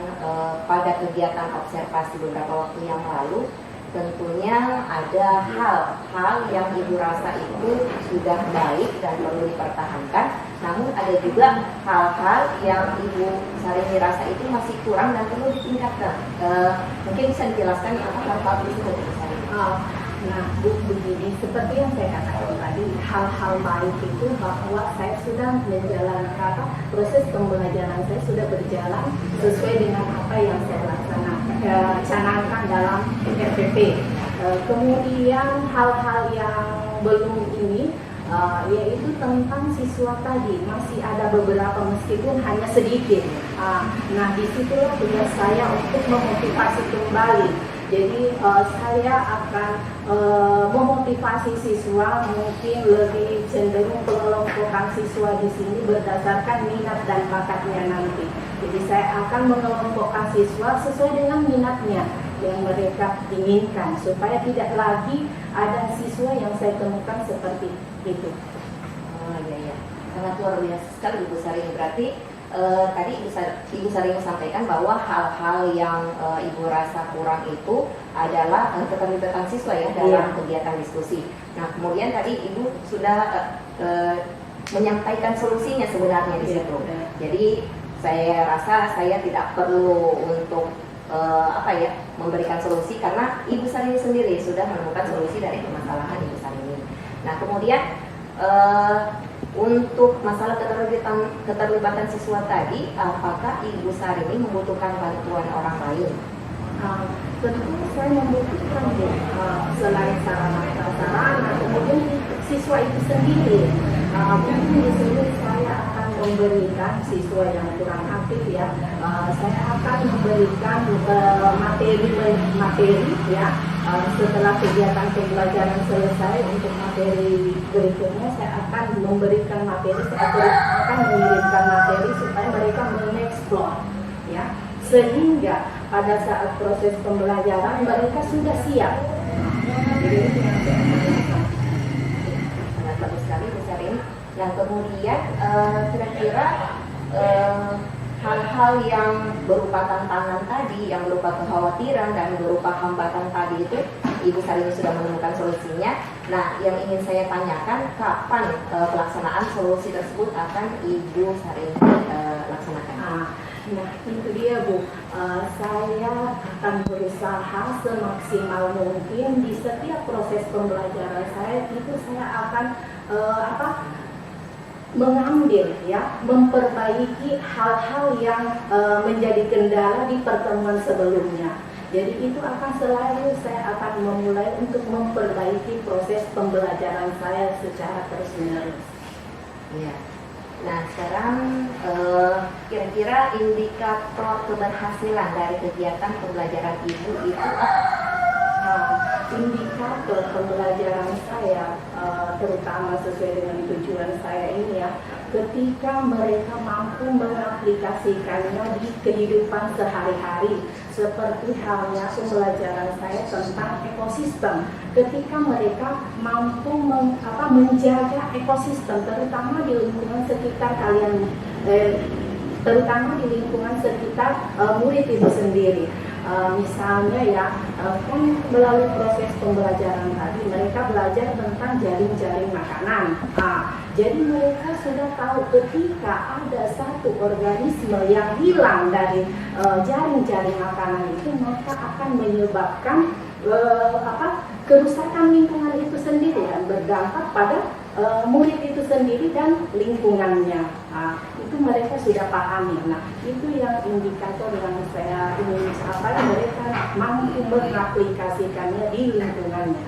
pada kegiatan observasi beberapa waktu yang lalu, tentunya ada hal-hal yang Ibu rasa itu sudah baik dan perlu dipertahankan. Namun ada juga hal-hal yang Ibu Sarini rasa itu masih kurang dan perlu ditingkatkan. Mungkin bisa dijelaskan apa hal-hal tersebut, Ibu Sarini? Nah, Bu, begini, seperti yang saya katakan tadi, hal-hal baik itu bahwa saya sudah menjalankan proses pembelajaran saya sudah berjalan sesuai dengan apa yang saya canangkan dalam RPP. Kemudian hal-hal yang belum ini yaitu tentang siswa tadi masih ada beberapa meskipun hanya sedikit. Nah, disitulah tugas saya untuk memotivasi kembali. Jadi saya akan memotivasi siswa, mungkin lebih cenderung pengelompokan siswa di sini berdasarkan minat dan bakatnya nanti. Jadi saya akan mengelompokkan siswa sesuai dengan minatnya yang mereka inginkan supaya tidak lagi ada siswa yang saya temukan seperti itu. Oh iya, sangat luar biasa sekali Ibu Sarini. Berarti tadi Ibu Sarini sampaikan bahwa hal-hal yang Ibu rasa kurang itu adalah keterlibatan siswa ya dalam kegiatan diskusi. Nah, kemudian tadi Ibu sudah menyampaikan solusinya sebenarnya di situ. Jadi saya rasa saya tidak perlu untuk memberikan solusi karena Ibu Sarini sendiri sudah menemukan solusi dari permasalahan Ibu Sarini. Nah, kemudian untuk masalah keterlibatan siswa tadi, apakah Ibu Sarini membutuhkan bantuan orang lain? Tentu saya membutuhkan selain sarana, kemudian siswa itu sendiri. Mungkin di sini saya akan memberikan siswa yang kurang aktif ya, saya akan memberikan materi ya. Setelah kegiatan pembelajaran selesai untuk materi berikutnya saya akan memberikan materi, saya akan mengirimkan materi supaya mereka mengeksplor ya, sehingga pada saat proses pembelajaran mereka sudah siap. Jadi itu yang saya akan sangat bagus sekali Bu Sarini. Yang kemudian kira-kira hal-hal yang berupa tantangan tadi, yang berupa kekhawatiran dan berupa hambatan tadi itu Ibu Sarini sudah menemukan solusinya. Nah, yang ingin saya tanyakan, kapan pelaksanaan solusi tersebut akan Ibu Sarini laksanakan? Nah, itu dia Bu, saya akan berusaha semaksimal mungkin di setiap proses pembelajaran saya itu saya akan mengambil ya, memperbaiki hal-hal yang menjadi kendala di pertemuan sebelumnya. Jadi itu akan selalu saya akan memulai untuk memperbaiki proses pembelajaran saya secara terus-menerus. Iya. Nah, sekarang kira-kira indikator keberhasilan dari kegiatan pembelajaran Ibu itu apa? Indikator pembelajaran saya terutama sesuai dengan tujuan saya ini ya, ketika mereka mampu mengaplikasikannya di kehidupan sehari-hari, seperti halnya pembelajaran saya tentang ekosistem. Ketika mereka mampu menjaga ekosistem, terutama di lingkungan sekitar kalian, terutama di lingkungan sekitar murid itu sendiri. Misalnya ya, kan melalui proses pembelajaran tadi mereka belajar tentang jaring-jaring makanan. Jadi mereka sudah tahu ketika ada satu organisme yang hilang dari jaring-jaring makanan itu, maka akan menyebabkan kerusakan lingkungan itu sendiri dan berdampak pada murid itu sendiri dan lingkungannya. Itu mereka sudah pahami. Nah, itu yang indikator yang saya ingin capai, mereka mampu mengaplikasikannya di lingkungannya.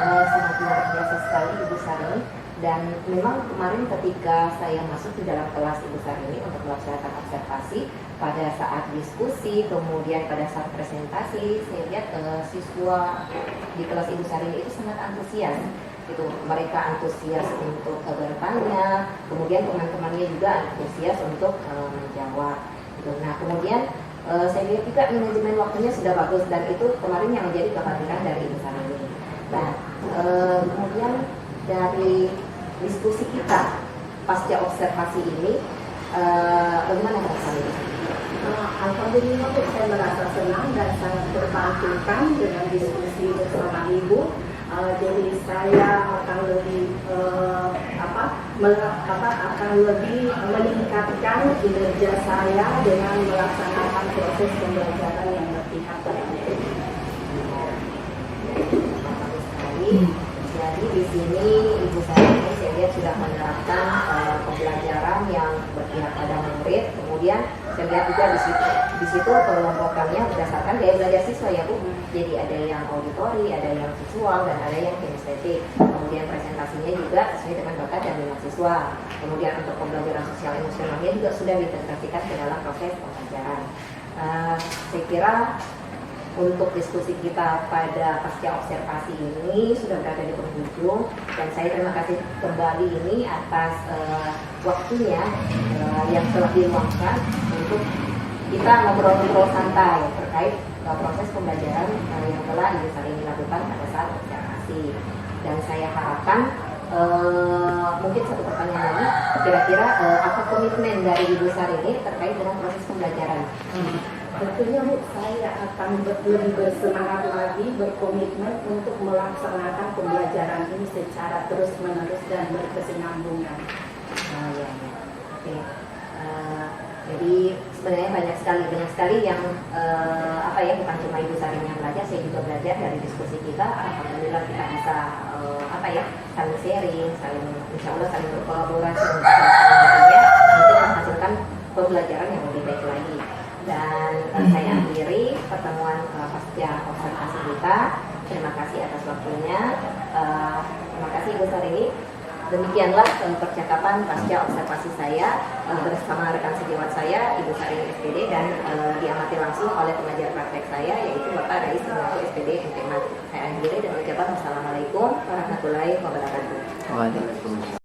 Sangat luar biasa sekali Ibu Sarini. Dan memang kemarin ketika saya masuk di dalam kelas Ibu Sarini untuk melaksanakan observasi, pada saat diskusi, kemudian pada saat presentasi, saya lihat siswa di kelas Ibu Sarini itu sangat antusias. Itu mereka antusias untuk bertanya, kemudian teman-temannya juga antusias untuk menjawab. Gitu. Nah, kemudian saya lihat juga manajemen waktunya sudah bagus, dan itu kemarin yang menjadi kekhawatiran dari Ibu Sarini. Nah, kemudian dari diskusi kita pasca observasi ini, bagaimana rasanya? Alhamdulillah, saya merasa senang dan sangat terbantukan dengan diskusi bersama Ibu. Jadi saya akan lebih akan lebih meningkatkan kinerja saya dengan melaksanakan proses pembelajaran yang berpihak pada Jadi di sini Ibu Sarini saya lihat sudah menerapkan pembelajaran yang berpihak pada murid. Kemudian saya lihat juga di situ pengelompokannya berdasarkan gaya belajar siswa ya Bu. Jadi ada yang auditori, ada yang visual, dan ada yang kinestetik. Kemudian presentasinya juga sesuai dengan bakat dan minat siswa. Kemudian untuk pembelajaran sosial emosionalnya juga sudah diintegrasikan ke dalam proses pembelajaran. Saya kira untuk diskusi kita pada pasca observasi ini sudah berada di penghujung, dan saya terima kasih kembali ini atas waktunya yang telah diluangkan untuk kita ngobrol-ngobrol santai terkait proses pembelajaran yang telah Ibu Sarini lakukan pada saat observasi. Dan saya harapkan mungkin satu pertanyaan lagi, kira-kira apa komitmen dari Ibu Sarini terkait dengan proses pembelajaran? Tentunya Bu, saya akan lebih bersemangat lagi, berkomitmen untuk melaksanakan pembelajaran ini secara terus-menerus dan berkesinambungan. Ya. Oke. Jadi sebenarnya banyak sekali yang bukan cuma Ibu Sarini yang belajar, saya juga belajar dari diskusi kita. Alhamdulillah kita bisa saling sharing, insya Allah saling berkolaborasi untuk menghasilkan pembelajaran yang lebih baik lagi. Dan saya akhiri pertemuan pasca observasi kita. Terima kasih atas waktunya. Terima kasih Ibu Sarini. Demikianlah percakapan pasca observasi saya bersama rekan sejawat saya, Ibu Sarini SPD, dan diamati langsung oleh pengajar praktek saya, yaitu Bapak Rais Senior SPD MTMA. Saya akhiri dan ucapkan wassalamualaikum warahmatullahi wabarakatuh. Waalaikumsalam.